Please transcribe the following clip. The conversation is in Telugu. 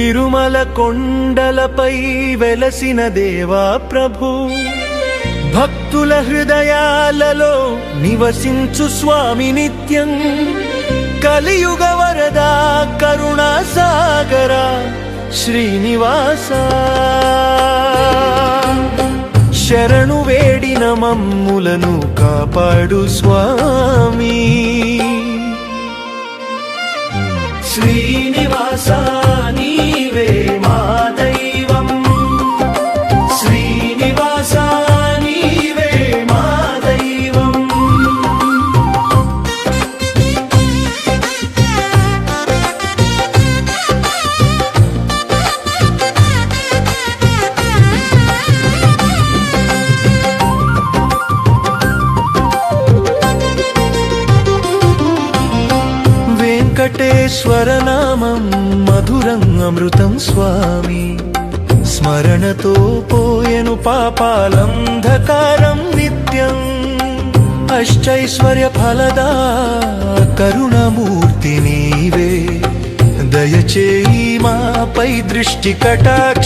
తిరుమల కొండలపై వెలసిన దేవా ప్రభు, భక్తుల హృదయాలలో నివసించు స్వామి నిత్యం. కలియుగ వరదా కరుణా సాగరా శ్రీనివాస, శరణు వేడిన మమ్ములను కాపాడు స్వామి. శ్రీనివాస నీవే మా దైవం, శ్రీనివాస నీవే మా దైవం. వెంకటేశ్వర నామం మధురం అమృతం స్వామి, స్మరణతో పోయెను పాపాలంధకారం నిత్యం. అష్టైశ్వర్య ఫలదా కరుణమూర్తి నీవే, దయచేయి మాపై దృష్టి కటాక్ష